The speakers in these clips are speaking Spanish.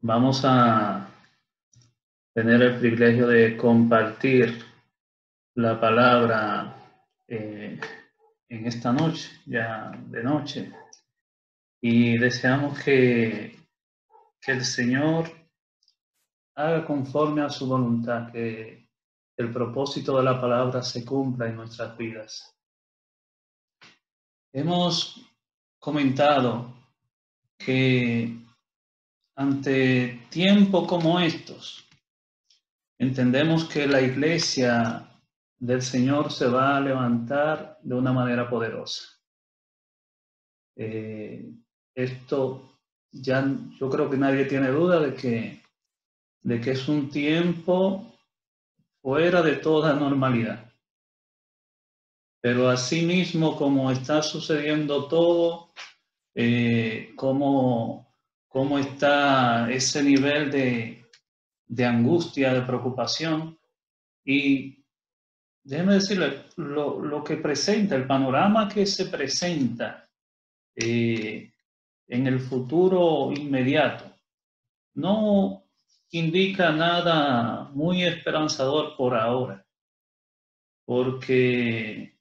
Vamos a tener el privilegio de compartir la palabra en esta noche, ya de noche, y deseamos que el Señor haga conforme a su voluntad, que el propósito de la palabra se cumpla en nuestras vidas. Hemos comentado que ante tiempos como estos, entendemos que la iglesia del Señor se va a levantar de una manera poderosa. Esto ya yo creo que nadie tiene duda de que es un tiempo fuera de toda normalidad. Pero asimismo, como está sucediendo todo, cómo está ese nivel de angustia, de preocupación, y déjeme decirle, lo que presenta, el panorama que se presenta en el futuro inmediato, no indica nada muy esperanzador por ahora, porque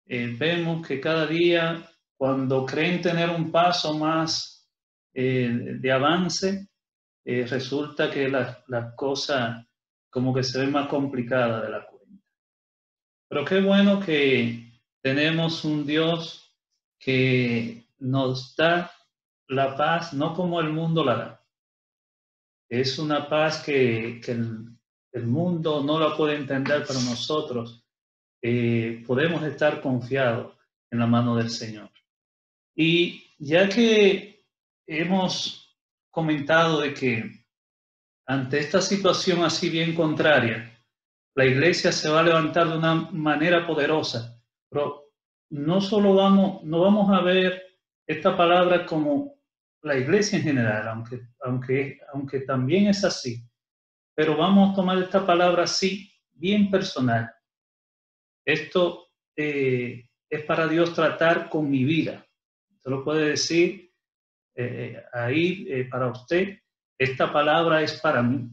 vemos que cada día, cuando creen tener un paso más de avance, resulta que las cosas como que se ven más complicadas de la cuenta. Pero qué bueno que tenemos un Dios que nos da la paz, no como el mundo la da. Es una paz que el mundo no la puede entender, pero nosotros podemos estar confiados en la mano del Señor. Y ya que hemos comentado de que ante esta situación así bien contraria, la iglesia se va a levantar de una manera poderosa, pero no vamos a ver esta palabra como la iglesia en general, aunque también es así, pero vamos a tomar esta palabra así, bien personal. Esto es para Dios tratar con mi vida. Usted lo puede decir ahí para usted, esta palabra es para mí.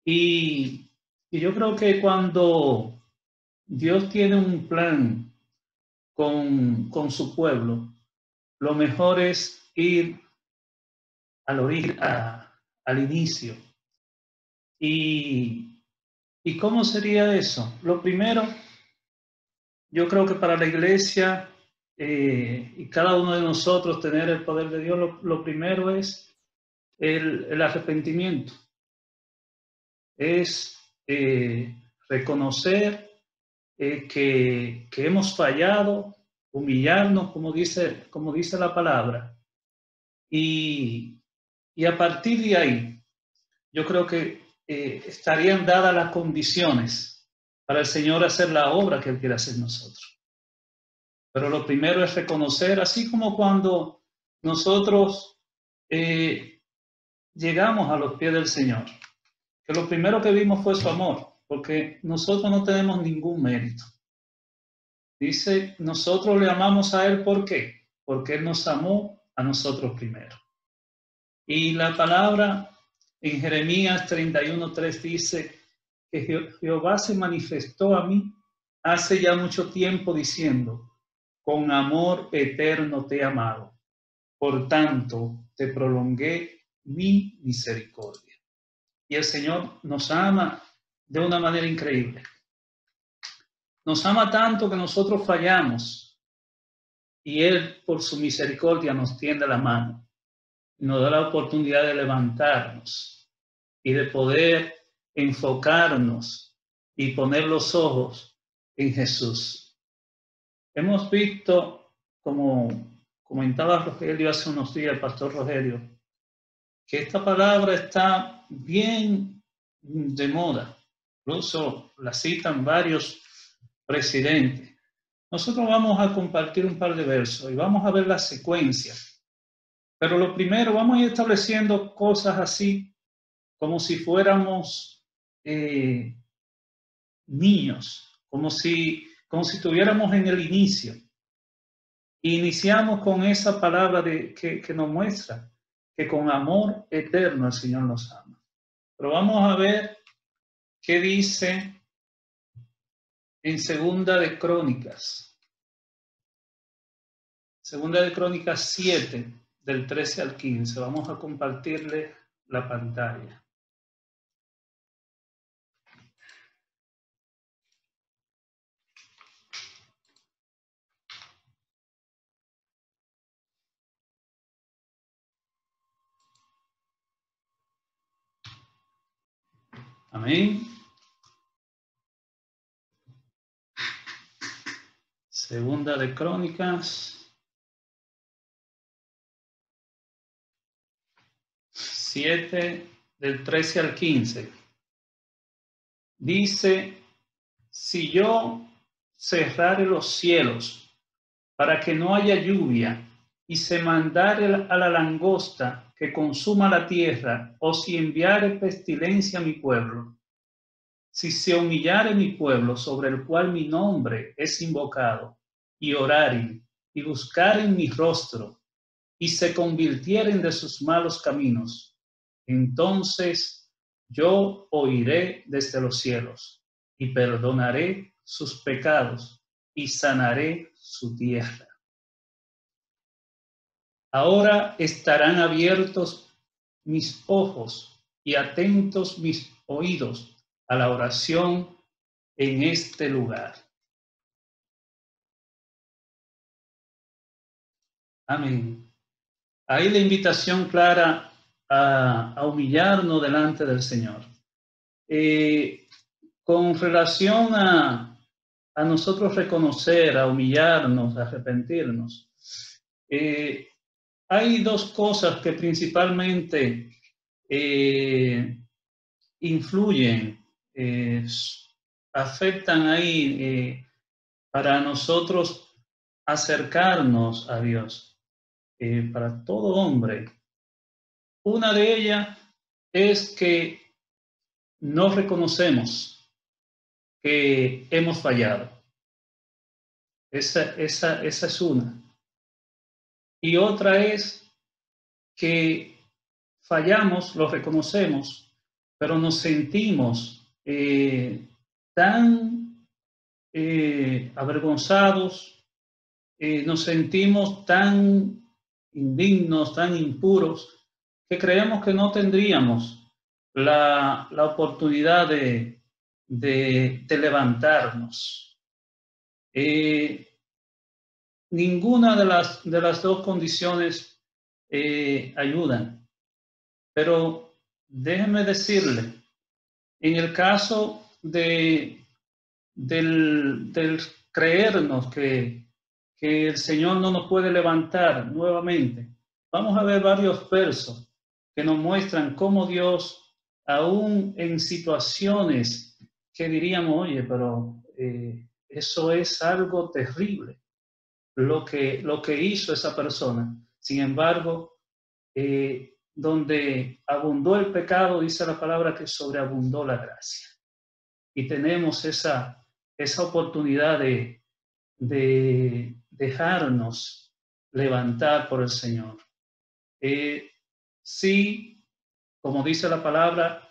Y, y yo creo que cuando Dios tiene un plan con su pueblo, lo mejor es ir al inicio. ¿Y, ¿Y cómo sería eso? Lo primero, yo creo que para la iglesia y cada uno de nosotros tener el poder de Dios, lo primero es el arrepentimiento, es reconocer que hemos fallado, humillarnos, como dice la palabra, y, y a partir de ahí, yo creo que estarían dadas las condiciones para el Señor hacer la obra que Él quiere hacer en nosotros. Pero lo primero es reconocer, así como cuando nosotros llegamos a los pies del Señor, que lo primero que vimos fue su amor, porque nosotros no tenemos ningún mérito. Dice, nosotros le amamos a Él, ¿por qué? Porque Él nos amó a nosotros primero. Y la palabra en Jeremías 31:3 dice que Jehová se manifestó a mí hace ya mucho tiempo diciendo, con amor eterno te he amado, por tanto te prolongué mi misericordia. Y el Señor nos ama de una manera increíble. Nos ama tanto que nosotros fallamos y Él por su misericordia nos tiende la mano, nos da la oportunidad de levantarnos y de poder enfocarnos y poner los ojos en Jesús. Hemos visto, como comentaba Rogelio hace unos días, el pastor Rogelio, que esta palabra está bien de moda. Incluso la citan varios presidentes. Nosotros vamos a compartir un par de versos y vamos a ver la secuencia. Pero lo primero, vamos a ir estableciendo cosas así, como si fuéramos niños, como si estuviéramos en el inicio. Iniciamos con esa palabra que nos muestra que con amor eterno el Señor nos ama. Pero vamos a ver qué dice en Segunda de Crónicas. Segunda de Crónicas 7, del 13 al 15. Vamos a compartirle la pantalla. Amén. Segunda de Crónicas 7, del 13 al 15. Dice, si yo cerrare los cielos para que no haya lluvia, y se mandare a la langosta que consuma la tierra, o si enviare pestilencia a mi pueblo, si se humillare mi pueblo sobre el cual mi nombre es invocado, y oraren, y buscaren mi rostro, y se convirtieren de sus malos caminos, entonces yo oiré desde los cielos, y perdonaré sus pecados, y sanaré su tierra. Ahora estarán abiertos mis ojos y atentos mis oídos a la oración en este lugar. Amén. Ahí la invitación clara a humillarnos delante del Señor. Con relación a nosotros reconocer, a humillarnos, a arrepentirnos, hay dos cosas que principalmente influyen, afectan ahí para nosotros acercarnos a Dios, para todo hombre. Una de ellas es que no reconocemos que hemos fallado. Esa es una. Y otra es que fallamos, lo reconocemos, pero nos sentimos tan avergonzados, nos sentimos tan indignos, tan impuros, que creemos que no tendríamos la oportunidad de levantarnos. Ninguna de las dos condiciones ayudan, pero déjeme decirle, en el caso del creernos que el Señor no nos puede levantar nuevamente, vamos a ver varios versos que nos muestran cómo Dios, aún en situaciones que diríamos, oye, pero eso es algo terrible, lo que hizo esa persona. Sin embargo, donde abundó el pecado, dice la palabra que sobreabundó la gracia. Y tenemos esa oportunidad de dejarnos levantar por el Señor. Sí, como dice la palabra,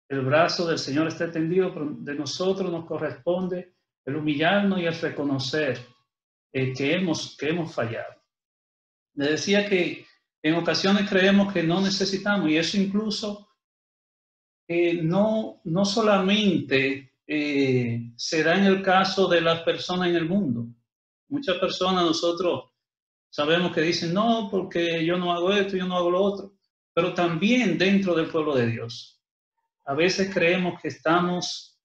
el brazo del Señor está extendido, pero de nosotros nos corresponde el humillarnos y el reconocer que hemos fallado. Le decía que en ocasiones creemos que no necesitamos, y eso incluso no solamente se da en el caso de las personas en el mundo. Muchas personas nosotros sabemos que dicen, no, porque yo no hago esto, yo no hago lo otro, pero también dentro del pueblo de Dios. A veces creemos que estamos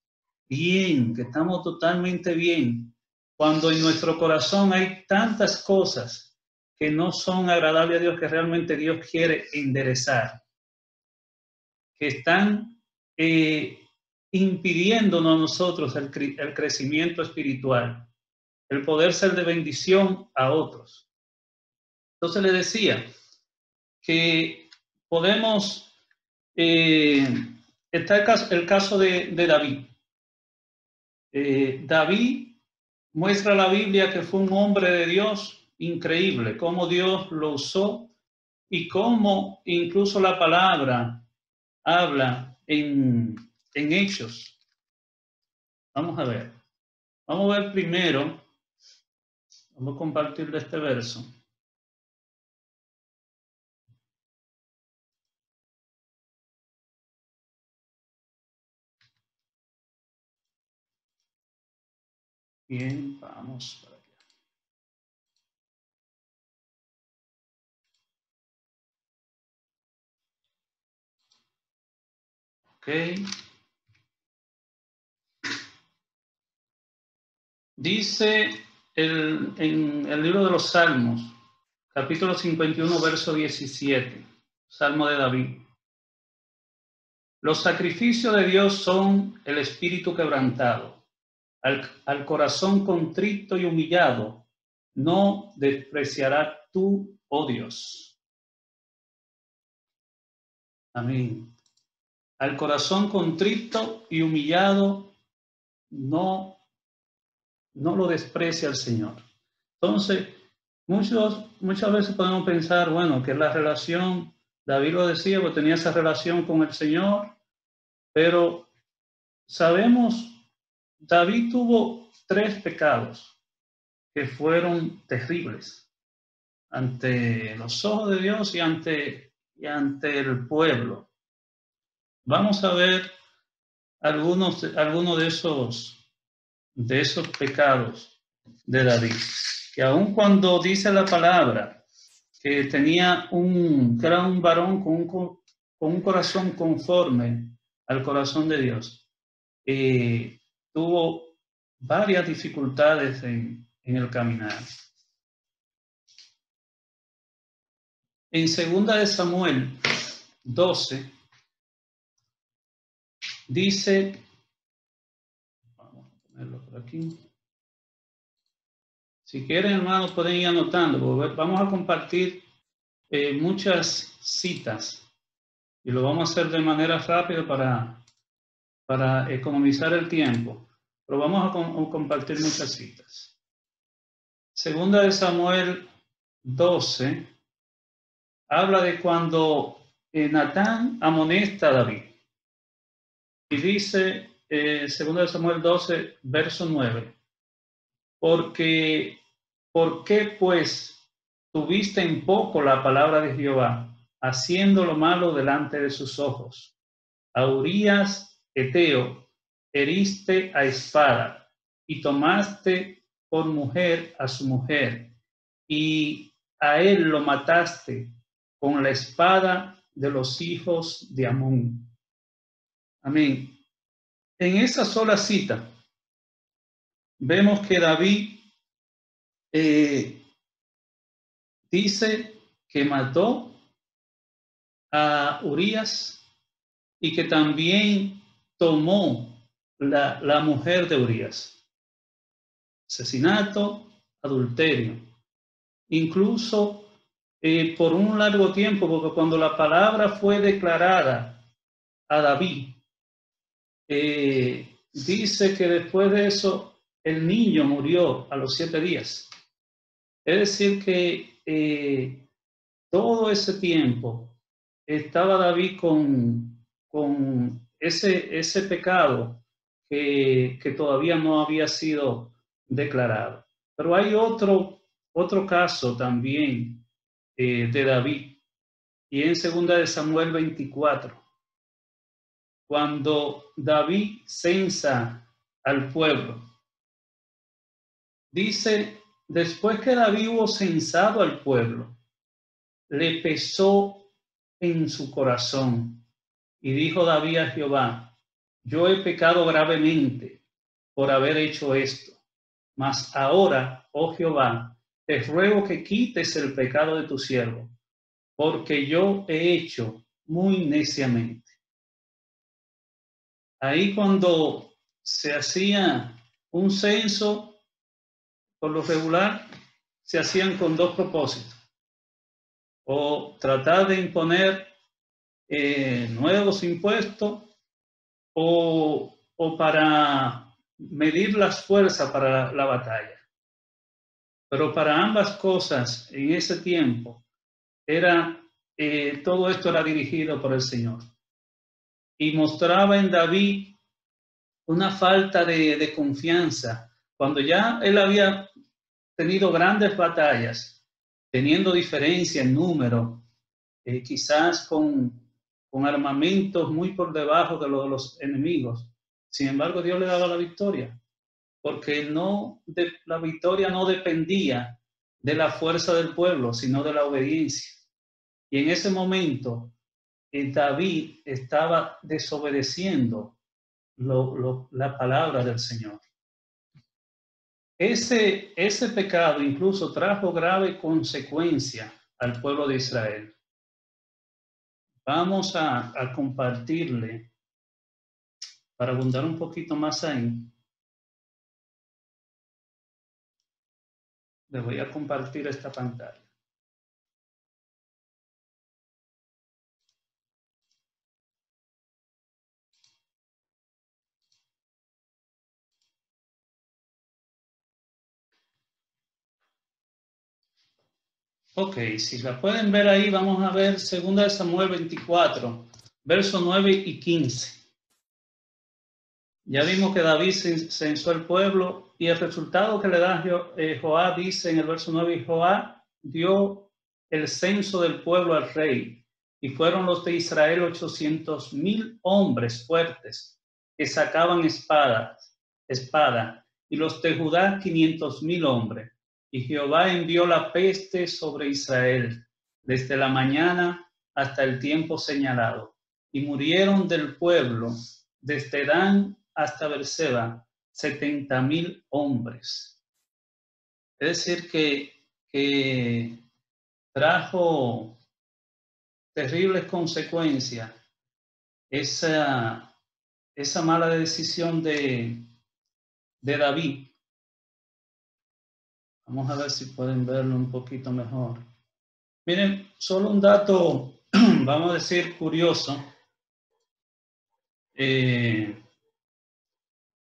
bien, que estamos totalmente bien, cuando en nuestro corazón hay tantas cosas que no son agradables a Dios, que realmente Dios quiere enderezar, que están impidiéndonos a nosotros el crecimiento espiritual, el poder ser de bendición a otros. Entonces le decía que podemos, está el caso de David. David muestra la Biblia que fue un hombre de Dios increíble, cómo Dios lo usó y cómo incluso la palabra habla en Hechos. Vamos a ver. Vamos a ver primero, vamos a compartir de este verso. Bien, vamos para allá. Ok. Dice en el libro de los Salmos, capítulo 51, verso 17, Salmo de David. Los sacrificios de Dios son el espíritu quebrantado. Al corazón contrito y humillado, no despreciará tú, oh Dios. Amén. Al corazón contrito y humillado, no lo desprecia el Señor. Entonces, muchas veces podemos pensar, bueno, que la relación, David lo decía, pues tenía esa relación con el Señor, pero sabemos, David tuvo 3 pecados que fueron terribles ante los ojos de Dios y ante el pueblo. Vamos a ver algunos de esos pecados de David, que aun cuando dice la palabra que tenía que era un varón con un corazón conforme al corazón de Dios, tuvo varias dificultades en el caminar. En 2 de Samuel 12 dice, vamos a ponerlo por aquí. Si quieren, hermanos, pueden ir anotando, porque vamos a compartir muchas citas y lo vamos a hacer de manera rápida para economizar el tiempo, pero vamos a compartir muchas citas. 2 de Samuel 12 habla de cuando Natán amonesta a David y dice 2 de Samuel 12, verso 9, ¿por qué pues tuviste en poco la palabra de Jehová, haciendo lo malo delante de sus ojos? A Urías Eteo heriste a espada y tomaste por mujer a su mujer, y a él lo mataste con la espada de los hijos de Amón. Amén. En esa sola cita vemos que David dice que mató a Urías y que también tomó la mujer de Urías. Asesinato, adulterio. Incluso por un largo tiempo, porque cuando la palabra fue declarada a David, dice que después de eso el niño murió a los 7 días. Es decir que todo ese tiempo estaba David con ese pecado que todavía no había sido declarado. Pero hay otro caso también de David, y en 2 de Samuel 24, cuando David censa al pueblo. Dice, después que David hubo censado al pueblo, le pesó en su corazón y dijo David a Jehová, yo he pecado gravemente por haber hecho esto, mas ahora, oh Jehová, te ruego que quites el pecado de tu siervo, porque yo he hecho muy neciamente. Ahí cuando se hacía un censo, por lo regular, se hacían con 2 propósitos. O tratar de imponer nuevos impuestos o para medir las fuerzas para la batalla. Pero para ambas cosas, en ese tiempo, era todo esto era dirigido por el Señor. Y mostraba en David una falta de confianza. Cuando ya él había tenido grandes batallas, teniendo diferencia en número, quizás con armamentos muy por debajo de los enemigos. Sin embargo, Dios le daba la victoria, porque la victoria no dependía de la fuerza del pueblo, sino de la obediencia. Y en ese momento, David estaba desobedeciendo la palabra del Señor. Ese pecado incluso trajo grave consecuencia al pueblo de Israel. Vamos a compartirle, para abundar un poquito más ahí, le voy a compartir esta pantalla. Ok, si la pueden ver ahí, vamos a ver 2 Samuel 24, versos 9 y 15. Ya vimos que David censó el pueblo y el resultado que le da Joab dice en el verso 9, Joab dio el censo del pueblo al rey y fueron los de Israel 800,000 hombres fuertes que sacaban espada, y los de Judá 500,000 hombres. Y Jehová envió la peste sobre Israel desde la mañana hasta el tiempo señalado y murieron del pueblo desde Dan hasta Berseba 70,000 hombres. Es decir, que trajo terribles consecuencias esa mala decisión de David. Vamos a ver si pueden verlo un poquito mejor. Miren, solo un dato, vamos a decir, curioso.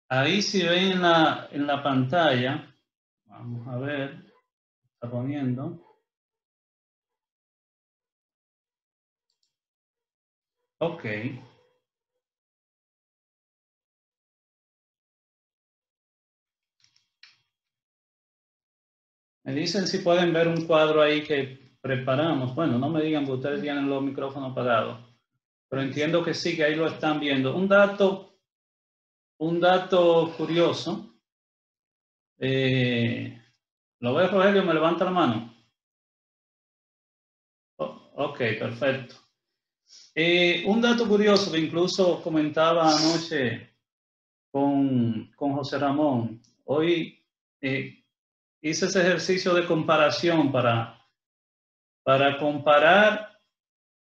Ahí si ven en la pantalla, vamos a ver, está poniendo. Ok. Me dicen si pueden ver un cuadro ahí que preparamos. Bueno, no me digan que ustedes tienen los micrófonos apagados, pero entiendo que sí, que ahí lo están viendo. Un dato curioso. ¿Lo ves, Rogelio? ¿Me levanta la mano? Ok, perfecto. Un dato curioso que incluso comentaba anoche con José Ramón. Hoy hice ese ejercicio de comparación para comparar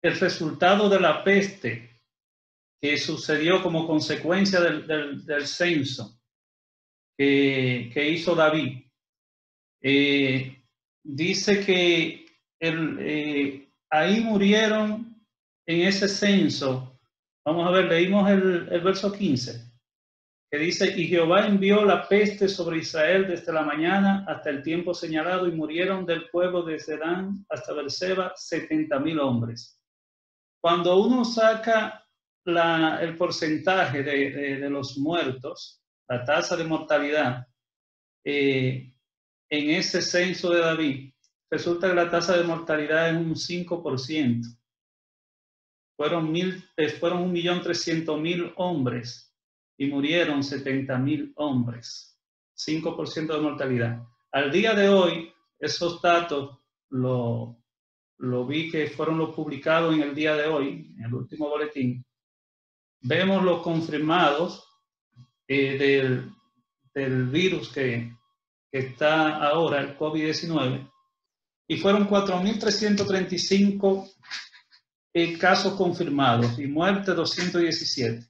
el resultado de la peste que sucedió como consecuencia del censo que hizo David. Dice que ahí murieron en ese censo. Vamos a ver, leímos el verso 15, que dice, y Jehová envió la peste sobre Israel desde la mañana hasta el tiempo señalado y murieron del pueblo desde Dan hasta Berseba 70,000 hombres. Cuando uno saca el porcentaje de los muertos, la tasa de mortalidad, en ese censo de David, resulta que la tasa de mortalidad es un 5%. Fueron 1.300.000 hombres y murieron 70,000 hombres. 5% de mortalidad. Al día de hoy, esos datos lo vi que fueron los publicados en el día de hoy, en el último boletín. Vemos los confirmados del virus que está ahora, el COVID-19, y fueron 4.335 casos confirmados y muertes 217.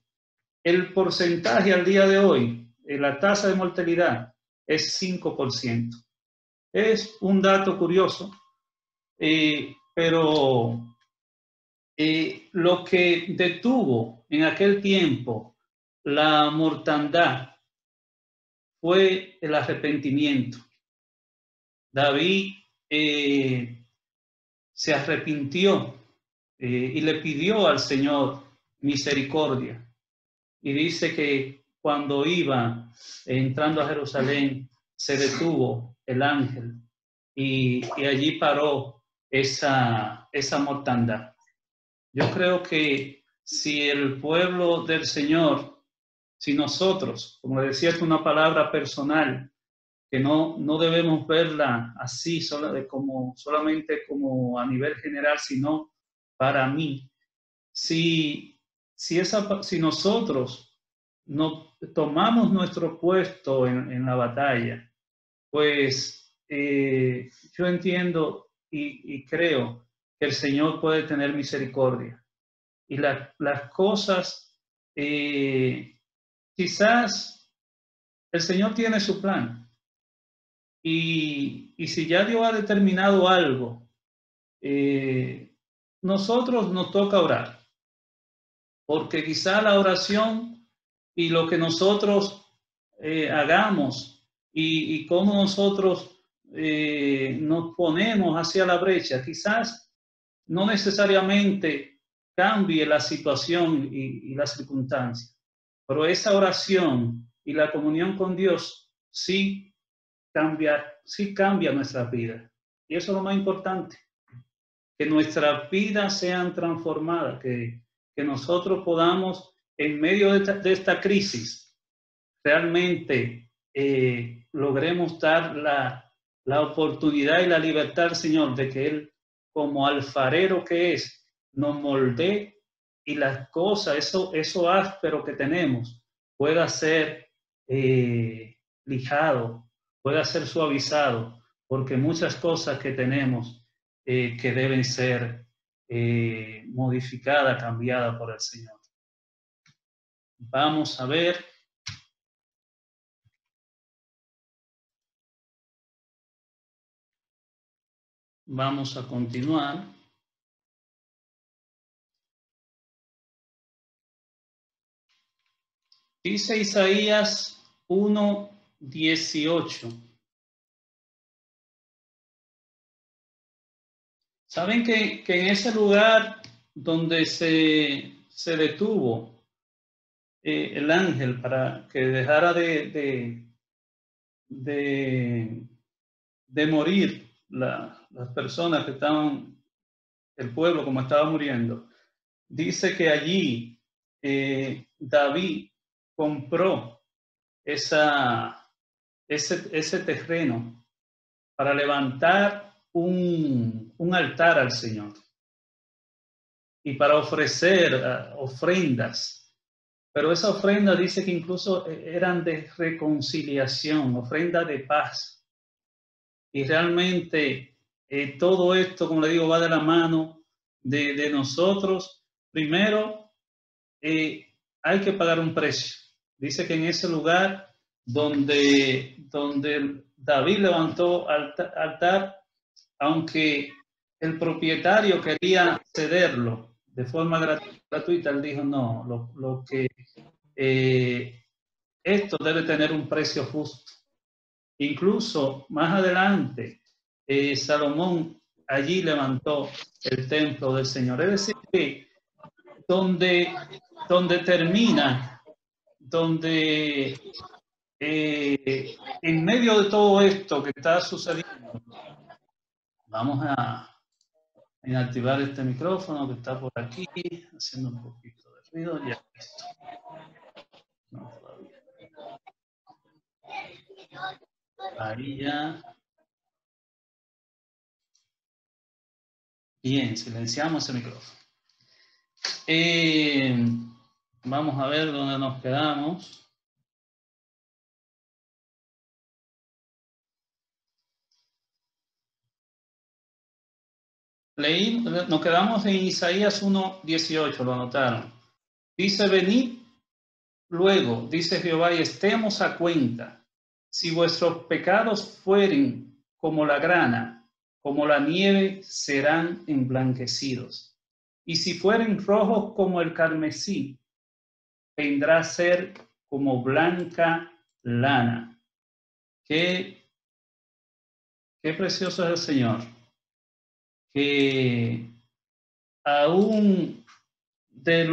El porcentaje al día de hoy, la tasa de mortalidad es 5%. Es un dato curioso, pero lo que detuvo en aquel tiempo la mortandad fue el arrepentimiento. David se arrepintió y le pidió al Señor misericordia. Y dice que cuando iba entrando a Jerusalén, se detuvo el ángel y allí paró esa mortandad. Yo creo que si el pueblo del Señor, si nosotros, como decía, es una palabra personal, que no debemos verla así, solamente como a nivel general, sino para mí. Si nosotros no tomamos nuestro puesto en la batalla, pues yo entiendo y creo que el Señor puede tener misericordia. Y las cosas, quizás el Señor tiene su plan. Y si ya Dios ha determinado algo, nosotros nos toca orar, porque quizá la oración y lo que nosotros hagamos y cómo nosotros nos ponemos hacia la brecha, quizás no necesariamente cambie la situación y la circunstancia, pero esa oración y la comunión con Dios sí cambia nuestra vida. Y eso es lo más importante, que nuestras vidas sean transformadas, que nosotros podamos, en medio de esta crisis, realmente logremos dar la oportunidad y la libertad al Señor de que Él, como alfarero que es, nos moldee y las cosas, eso áspero que tenemos, pueda ser lijado, pueda ser suavizado, porque muchas cosas que tenemos que deben ser modificadas, cambiadas por el Señor. Vamos a ver. Vamos a continuar. Dice Isaías 1:18. ¿Saben que en ese lugar donde se detuvo el ángel para que dejara de morir las personas que estaban, el pueblo como estaba muriendo? Dice que allí David compró ese terreno para levantar un altar al Señor y para ofrecer ofrendas. Pero esa ofrenda dice que incluso eran de reconciliación, ofrenda de paz. Y realmente todo esto, como le digo, va de la mano de nosotros. Primero, hay que pagar un precio. Dice que en ese lugar donde David levantó altar, aunque el propietario quería cederlo de forma gratuita, él dijo, no, lo que esto debe tener un precio justo. Incluso más adelante, Salomón allí levantó el templo del Señor. Es decir, que donde termina, donde en medio de todo esto que está sucediendo, vamos a inactivar este micrófono que está por aquí, haciendo un poquito de ruido. Ya listo. No, todavía. Ahí ya. Bien, silenciamos ese micrófono. Vamos a ver dónde nos quedamos. Nos quedamos en Isaías 1:18, lo anotaron. Dice, venid luego, dice Jehová, y estemos a cuenta. Si vuestros pecados fueren como la grana, como la nieve, serán emblanquecidos. Y si fueren rojos como el carmesí, vendrá a ser como blanca lana. Qué precioso es el Señor, que aún del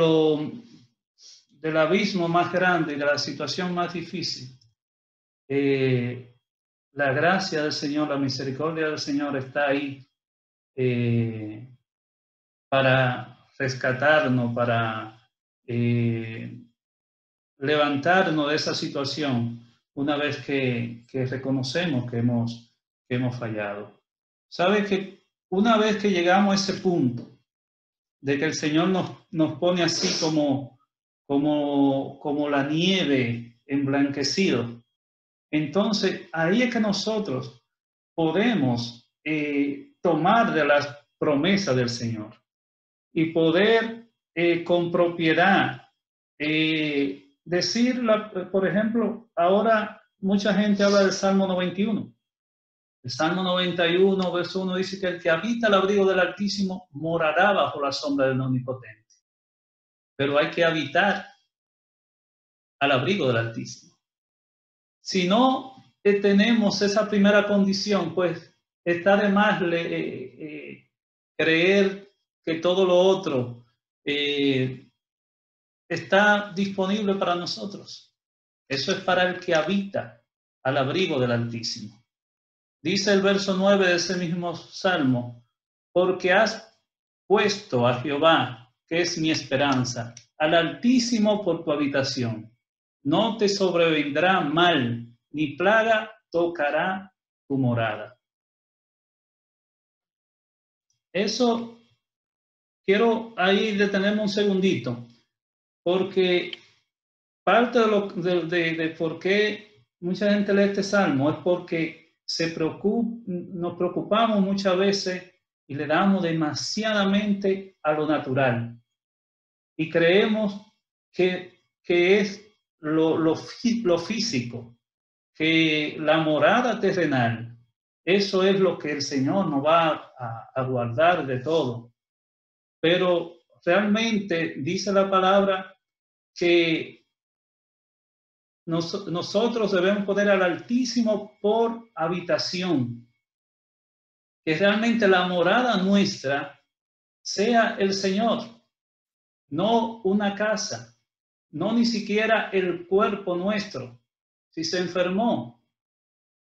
abismo más grande y de la situación más difícil, la gracia del Señor, la misericordia del Señor está ahí para rescatarnos, para levantarnos de esa situación una vez que reconocemos que hemos fallado. ¿Sabe que una vez que llegamos a ese punto de que el Señor nos pone así como la nieve emblanquecido, entonces ahí es que nosotros podemos tomar de las promesas del Señor y poder con propiedad decir, por ejemplo, ahora mucha gente habla del Salmo 91. El Salmo 91, verso 1 dice que el que habita el abrigo del Altísimo morará bajo la sombra del Omnipotente. Pero hay que habitar al abrigo del Altísimo. Si no tenemos esa primera condición, pues está de más creer que todo lo otro está disponible para nosotros. Eso es para el que habita al abrigo del Altísimo. Dice el verso 9 de ese mismo salmo, porque has puesto a Jehová, que es mi esperanza, al Altísimo por tu habitación. No te sobrevendrá mal, ni plaga tocará tu morada. Eso quiero ahí detenerme un segundito, porque parte de por qué mucha gente lee este salmo es porque nos preocupamos muchas veces y le damos demasiadamente a lo natural y creemos que es lo físico, que la morada terrenal, eso es lo que el Señor nos va a guardar de todo. Pero realmente dice la palabra que nosotros debemos poner al Altísimo por habitación, que realmente la morada nuestra sea el Señor, no una casa, no ni siquiera el cuerpo nuestro. Si se enfermó,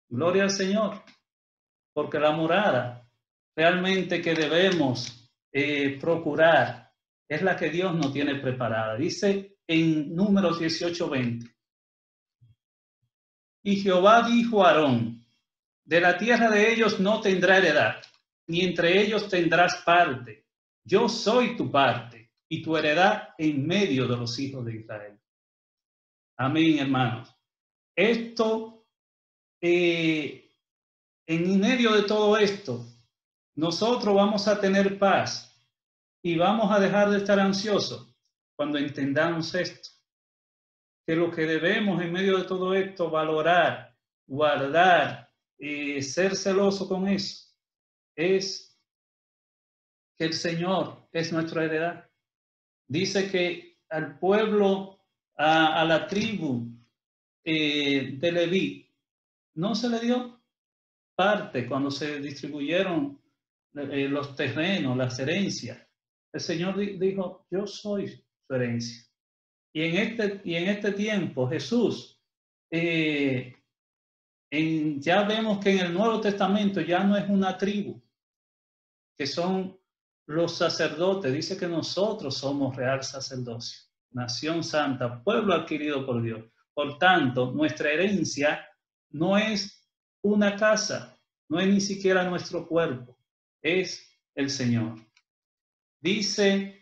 gloria al Señor, porque la morada realmente que debemos procurar es la que Dios nos tiene preparada. Dice en Números 18:20. Y Jehová dijo a Aarón, de la tierra de ellos no tendrá heredad, ni entre ellos tendrás parte. Yo soy tu parte y tu heredad en medio de los hijos de Israel. Amén, hermanos. Esto, en medio de todo esto, nosotros vamos a tener paz y vamos a dejar de estar ansiosos cuando entendamos esto. Que lo que debemos en medio de todo esto valorar, guardar, ser celoso con eso, es que el Señor es nuestra heredad. Dice que al pueblo, a la tribu de Leví, no se le dio parte cuando se distribuyeron los terrenos, las herencias. El Señor dijo, yo soy su herencia. Y en este tiempo Jesús, ya vemos que en el Nuevo Testamento ya no es una tribu, que son los sacerdotes. Dice que nosotros somos real sacerdocio, nación santa, pueblo adquirido por Dios. Por tanto, nuestra herencia no es una casa, no es ni siquiera nuestro cuerpo, es el Señor. Dice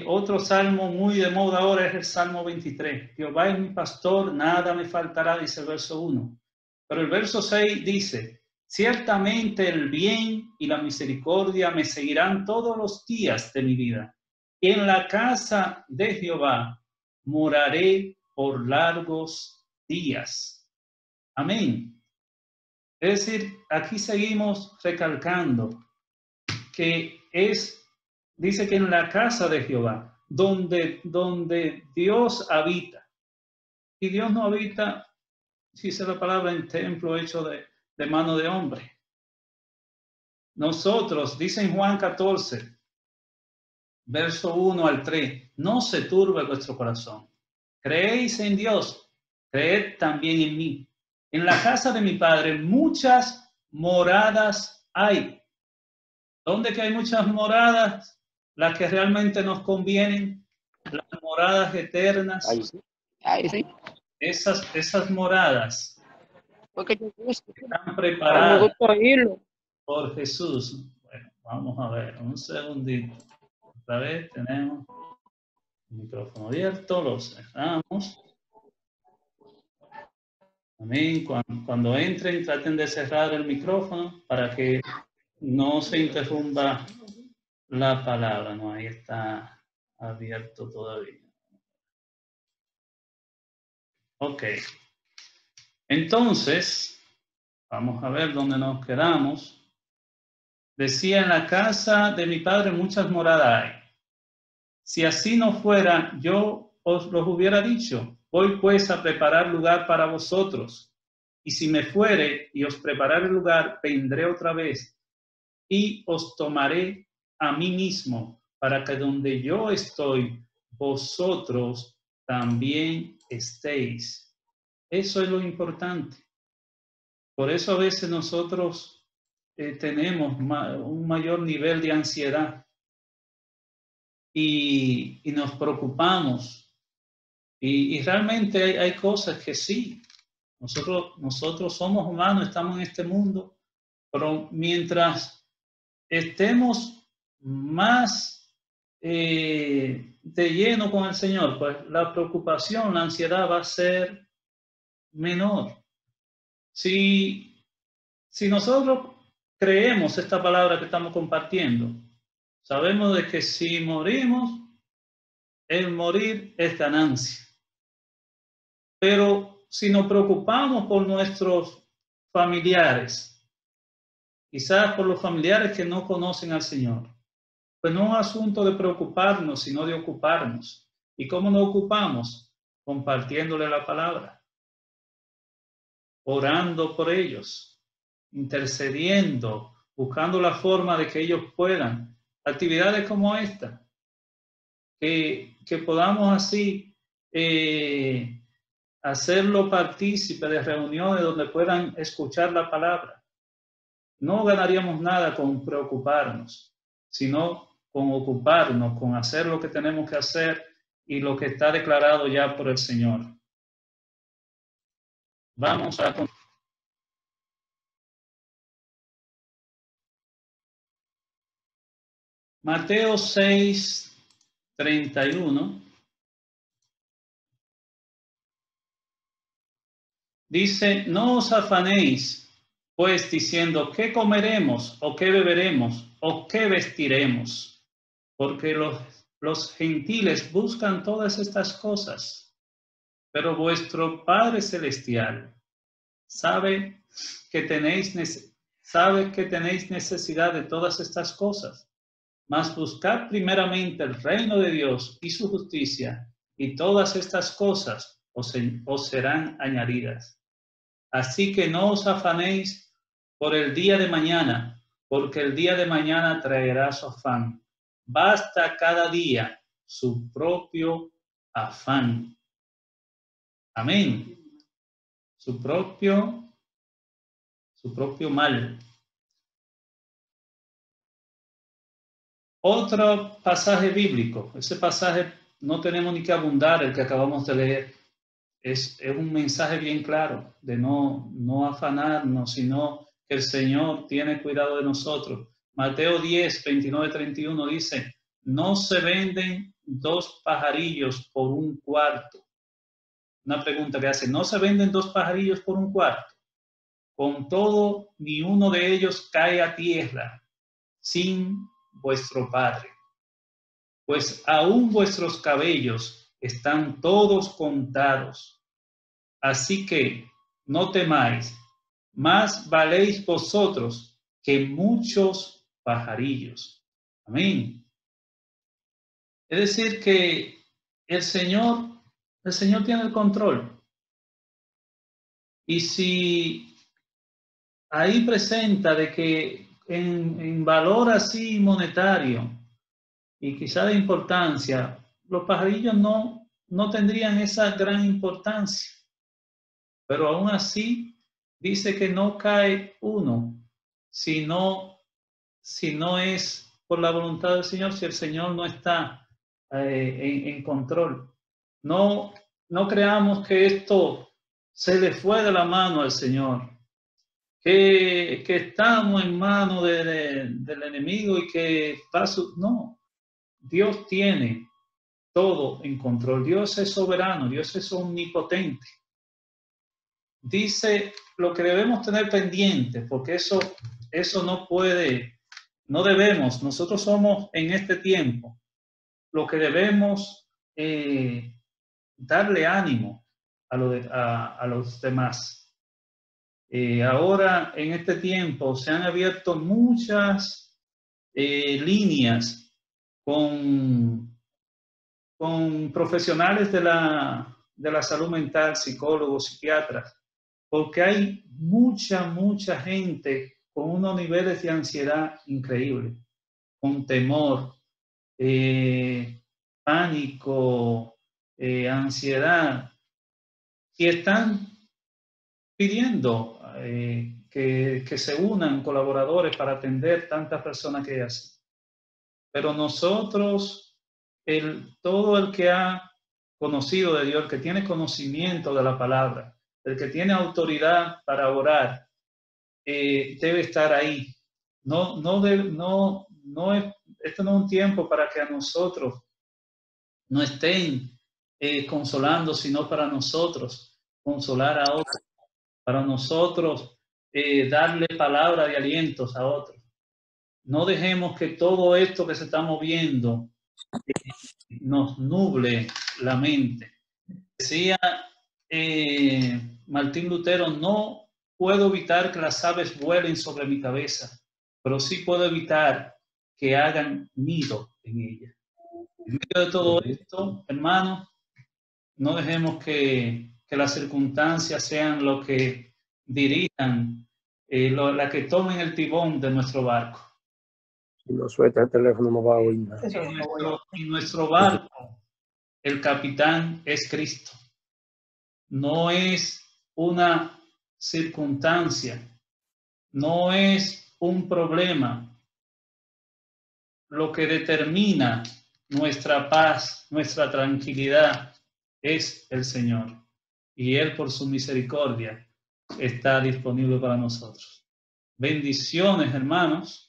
otro salmo muy de moda ahora es el Salmo 23. Jehová es mi pastor, nada me faltará, dice el verso 1. Pero el verso 6 dice, ciertamente el bien y la misericordia me seguirán todos los días de mi vida. Y en la casa de Jehová moraré por largos días. Amén. Es decir, aquí seguimos recalcando que dice que en la casa de Jehová, donde Dios habita. Y Dios no habita, dice la palabra, en templo hecho de mano de hombre. Nosotros, dice en Juan 14, verso 1 al 3, no se turbe vuestro corazón. Creéis en Dios, creed también en mí. En la casa de mi Padre muchas moradas hay. ¿Dónde que hay muchas moradas? Las que realmente nos convienen, las moradas eternas. Ahí sí. Ahí sí. Esas moradas Porque yo están me preparadas gusta oírlo. por Jesús. Bueno, vamos a ver, un segundito. Otra vez tenemos el micrófono abierto, lo cerramos. Amén. Cuando entren, traten de cerrar el micrófono para que no se interrumpa la palabra. No, ahí está abierto todavía. Ok. Entonces, vamos a ver dónde nos quedamos. Decía, en la casa de mi padre muchas moradas hay. Si así no fuera, yo os lo hubiera dicho. Voy pues a preparar lugar para vosotros. Y si me fuere y os prepararé el lugar, vendré otra vez y os tomaré a mí mismo, para que donde yo estoy, vosotros también estéis. Eso es lo importante. Por eso a veces nosotros tenemos un mayor nivel de ansiedad y nos preocupamos. Y realmente hay cosas que sí, nosotros somos humanos, estamos en este mundo, pero mientras estemos más de lleno con el Señor, pues la preocupación, la ansiedad va a ser menor. Si nosotros creemos esta palabra que estamos compartiendo, sabemos de que si morimos, el morir es ganancia. Pero si nos preocupamos por nuestros familiares, quizás por los familiares que no conocen al Señor, pues no es un asunto de preocuparnos, sino de ocuparnos. ¿Y cómo nos ocupamos? Compartiéndole la palabra, orando por ellos, intercediendo, buscando la forma de que ellos puedan. Actividades como esta, que podamos así hacerlo partícipe de reuniones donde puedan escuchar la palabra. No ganaríamos nada con preocuparnos, sino con ocuparnos, con hacer lo que tenemos que hacer y lo que está declarado ya por el Señor. Vamos a Mateo 6:31. Dice, no os afanéis, pues diciendo, ¿qué comeremos o qué beberemos o qué vestiremos? Porque los gentiles buscan todas estas cosas, pero vuestro Padre Celestial sabe que tenéis necesidad de todas estas cosas. Mas buscad primeramente el reino de Dios y su justicia, y todas estas cosas os serán añadidas. Así que no os afanéis por el día de mañana, porque el día de mañana traerá su afán. Basta cada día su propio afán. Amén. Su propio mal. Otro pasaje bíblico. Ese pasaje no tenemos ni que abundar, el que acabamos de leer. Es un mensaje bien claro de no afanarnos, sino que el Señor tiene cuidado de nosotros. Mateo 10:29-31 dice, no se venden 2 pajarillos por un cuarto. Una pregunta que hace, ¿no se venden 2 pajarillos por un cuarto? Con todo, ni uno de ellos cae a tierra sin vuestro Padre. Pues aún vuestros cabellos están todos contados. Así que no temáis, más valéis vosotros que muchos pajarillos. Amén. Es decir, que el Señor tiene el control. Y si ahí presenta de que en valor así monetario, y quizá de importancia, los pajarillos no tendrían esa gran importancia, pero aún así dice que no cae uno si no es por la voluntad del Señor, si el Señor no está en control. No creamos que esto se le fue de la mano al Señor, que estamos en manos del enemigo y que no, Dios tiene todo en control. Dios es soberano, Dios es omnipotente. Dice lo que debemos tener pendiente, porque eso no debemos, nosotros somos en este tiempo, lo que debemos darle ánimo a los demás. Ahora, en este tiempo, se han abierto muchas líneas con profesionales de la salud mental, psicólogos, psiquiatras, porque hay mucha gente con unos niveles de ansiedad increíbles, con temor, pánico, ansiedad, y están pidiendo que se unan colaboradores para atender tantas personas que hay así. Pero nosotros, todo el que ha conocido de Dios, el que tiene conocimiento de la palabra, el que tiene autoridad para orar, debe estar ahí. Esto no es un tiempo para que a nosotros no estén consolando, sino para nosotros consolar a otros, para nosotros darle palabra de alientos a otros. No dejemos que todo esto que se está moviendo nos nuble la mente. Decía Martín Lutero, no puedo evitar que las aves vuelen sobre mi cabeza, pero sí puedo evitar que hagan nido en ella. En medio de todo esto, hermanos, no dejemos que las circunstancias sean lo que dirijan, la que tomen el timón de nuestro barco. Si no suelta el teléfono no va a oír nada. En nuestro barco, el capitán es Cristo. No es una circunstancia, no es un problema. Lo que determina nuestra paz, nuestra tranquilidad, es el Señor. Y Él, por su misericordia, está disponible para nosotros. Bendiciones, hermanos.